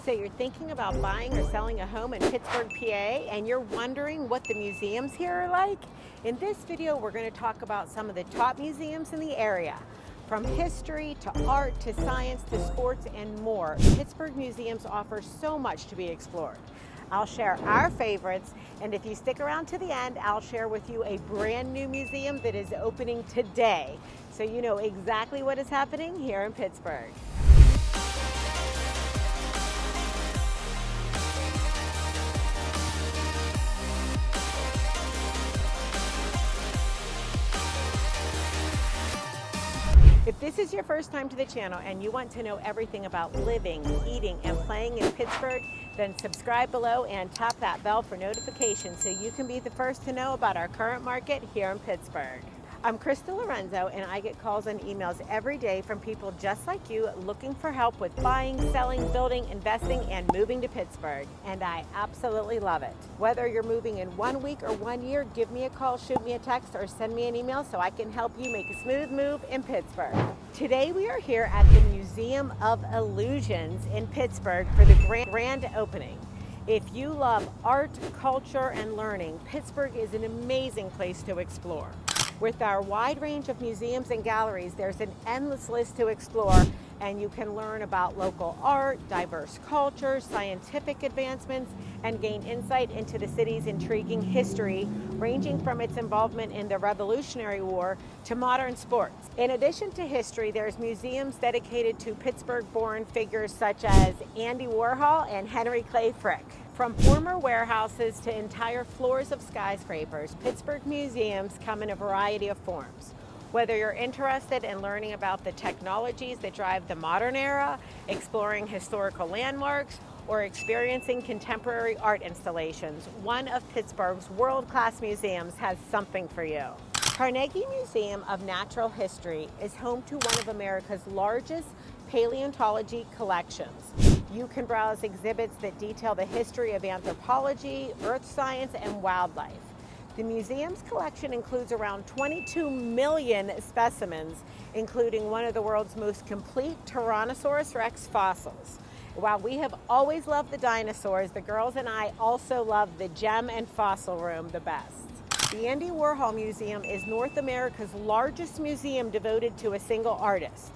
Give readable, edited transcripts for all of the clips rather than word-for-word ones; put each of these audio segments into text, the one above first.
So you're thinking about buying or selling a home in Pittsburgh, PA, and you're wondering what the museums here are like? In this video, we're going to talk about some of the top museums in the area. From history to art to science to sports and more, Pittsburgh museums offer so much to be explored. I'll share our favorites, and if you stick around to the end, I'll share with you a brand new museum that is opening today, so you know exactly what is happening here in Pittsburgh. If this is your first time to the channel and you want to know everything about living, eating, and playing in Pittsburgh, then subscribe below and tap that bell for notifications so you can be the first to know about our current market here in Pittsburgh. I'm Krista Lorenzo, and I get calls and emails every day from people just like you looking for help with buying, selling, building, investing, and moving to Pittsburgh. And I absolutely love it. Whether you're moving in 1 week or 1 year, give me a call, shoot me a text, or send me an email so I can help you make a smooth move in Pittsburgh. Today we are here at the Museum of Illusions in Pittsburgh for the grand opening. If you love art, culture, and learning, Pittsburgh is an amazing place to explore. With our wide range of museums and galleries, there's an endless list to explore, and you can learn about local art, diverse cultures, scientific advancements, and gain insight into the city's intriguing history, ranging from its involvement in the Revolutionary War to modern sports. In addition to history, there's museums dedicated to Pittsburgh-born figures such as Andy Warhol and Henry Clay Frick. From former warehouses to entire floors of skyscrapers, Pittsburgh museums come in a variety of forms. Whether you're interested in learning about the technologies that drive the modern era, exploring historical landmarks, or experiencing contemporary art installations, one of Pittsburgh's world-class museums has something for you. Carnegie Museum of Natural History is home to one of America's largest paleontology collections. You can browse exhibits that detail the history of anthropology, earth science, and wildlife. The museum's collection includes around 22 million specimens, including one of the world's most complete Tyrannosaurus rex fossils. While we have always loved the dinosaurs, the girls and I also love the gem and fossil room the best. The Andy Warhol Museum is North America's largest museum devoted to a single artist.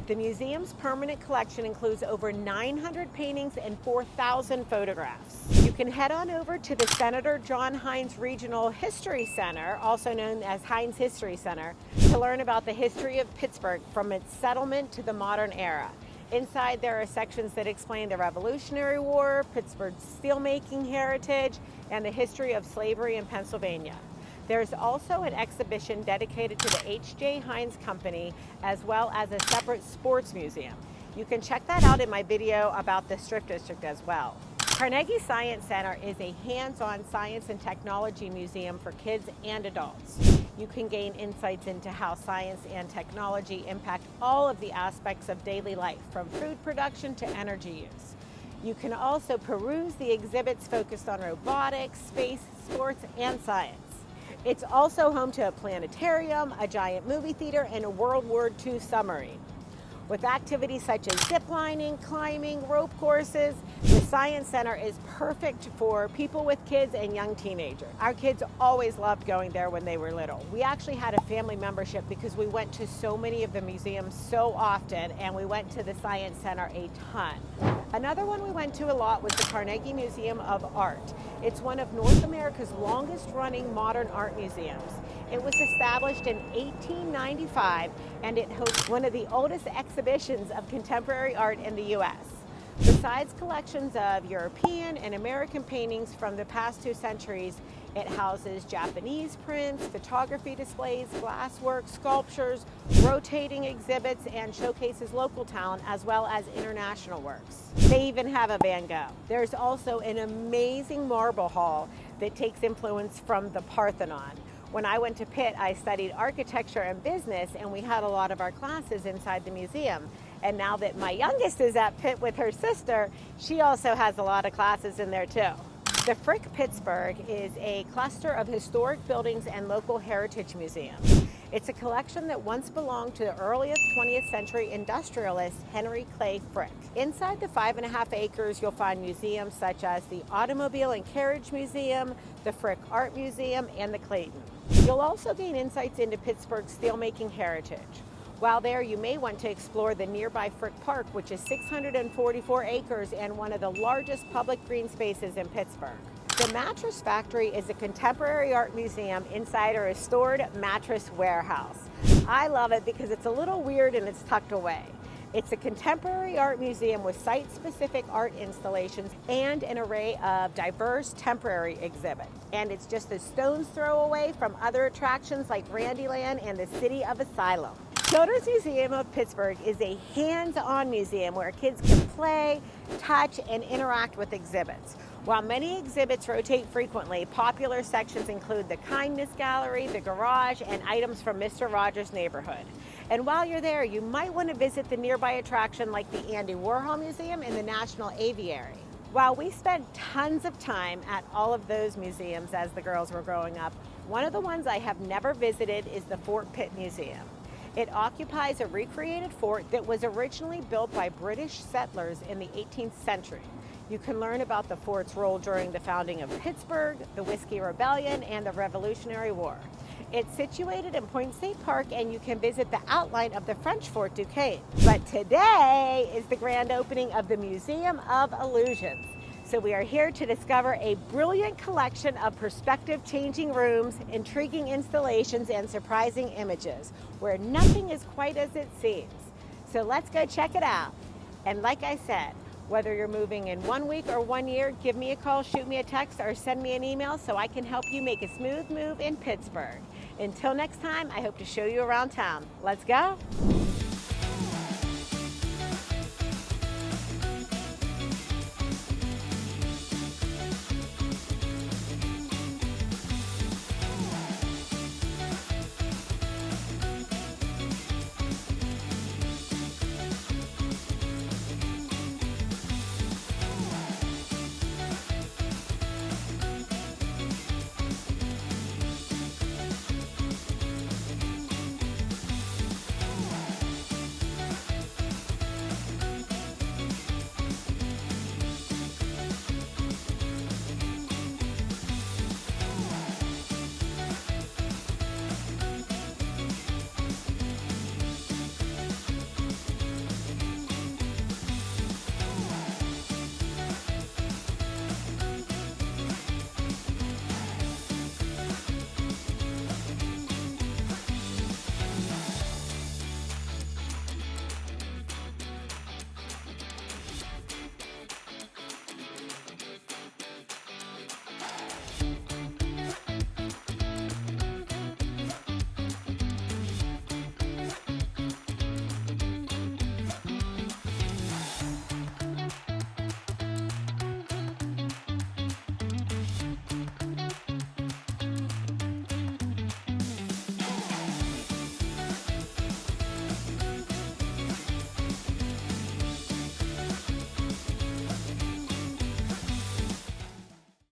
The museum's permanent collection includes over 900 paintings and 4,000 photographs. You can head on over to the Senator John Heinz Regional History Center, also known as Heinz History Center, to learn about the history of Pittsburgh from its settlement to the modern era. Inside, there are sections that explain the Revolutionary War, Pittsburgh's steelmaking heritage, and the history of slavery in Pennsylvania. There's also an exhibition dedicated to the H.J. Heinz Company, as well as a separate sports museum. You can check that out in my video about the Strip District as well. Carnegie Science Center is a hands-on science and technology museum for kids and adults. You can gain insights into how science and technology impact all of the aspects of daily life, from food production to energy use. You can also peruse the exhibits focused on robotics, space, sports, and science. It's also home to a planetarium, a giant movie theater, and a World War II submarine. With activities such as zip lining, climbing, rope courses, the Science Center is perfect for people with kids and young teenagers. Our kids always loved going there when they were little. We actually had a family membership because we went to so many of the museums so often, and we went to the Science Center a ton. Another one we went to a lot was the Carnegie Museum of Art. It's one of North America's longest running modern art museums. It was established in 1895, and it hosts one of the oldest exhibitions of contemporary art in the U.S. Besides collections of European and American paintings from the past 2 centuries, it houses Japanese prints, photography displays, glasswork, sculptures, rotating exhibits, and showcases local talent as well as international works. They even have a Van Gogh. There's also an amazing marble hall that takes influence from the Parthenon. When I went to Pitt, I studied architecture and business, and we had a lot of our classes inside the museum. And now that my youngest is at Pitt with her sister, she also has a lot of classes in there too. The Frick Pittsburgh is a cluster of historic buildings and local heritage museums. It's a collection that once belonged to the earliest 20th century industrialist Henry Clay Frick. Inside the 5.5 acres, you'll find museums such as the Automobile and Carriage Museum, the Frick Art Museum, and the Clayton. You'll also gain insights into Pittsburgh's steelmaking heritage. While there, you may want to explore the nearby Frick Park, which is 644 acres and one of the largest public green spaces in Pittsburgh. The Mattress Factory is a contemporary art museum inside a restored mattress warehouse. I love it because it's a little weird and it's tucked away. It's a contemporary art museum with site-specific art installations and an array of diverse temporary exhibits. And it's just a stone's throw away from other attractions like Randyland and the City of Asylum. Children's Museum of Pittsburgh is a hands-on museum where kids can play, touch, and interact with exhibits. While many exhibits rotate frequently, popular sections include the Kindness Gallery, the Garage, and items from Mr. Rogers' neighborhood. And while you're there, you might want to visit the nearby attraction like the Andy Warhol Museum and the National Aviary. While we spent tons of time at all of those museums as the girls were growing up, one of the ones I have never visited is the Fort Pitt Museum. It occupies a recreated fort that was originally built by British settlers in the 18th century. You can learn about the fort's role during the founding of Pittsburgh, the Whiskey Rebellion, and the Revolutionary War. It's situated in Point State Park, and you can visit the outline of the French Fort Duquesne. But today is the grand opening of the Museum of Illusions. So we are here to discover a brilliant collection of perspective-changing rooms, intriguing installations, and surprising images, where nothing is quite as it seems. So let's go check it out. And like I said, whether you're moving in 1 week or 1 year, give me a call, shoot me a text, or send me an email so I can help you make a smooth move in Pittsburgh. Until next time, I hope to show you around town. Let's go.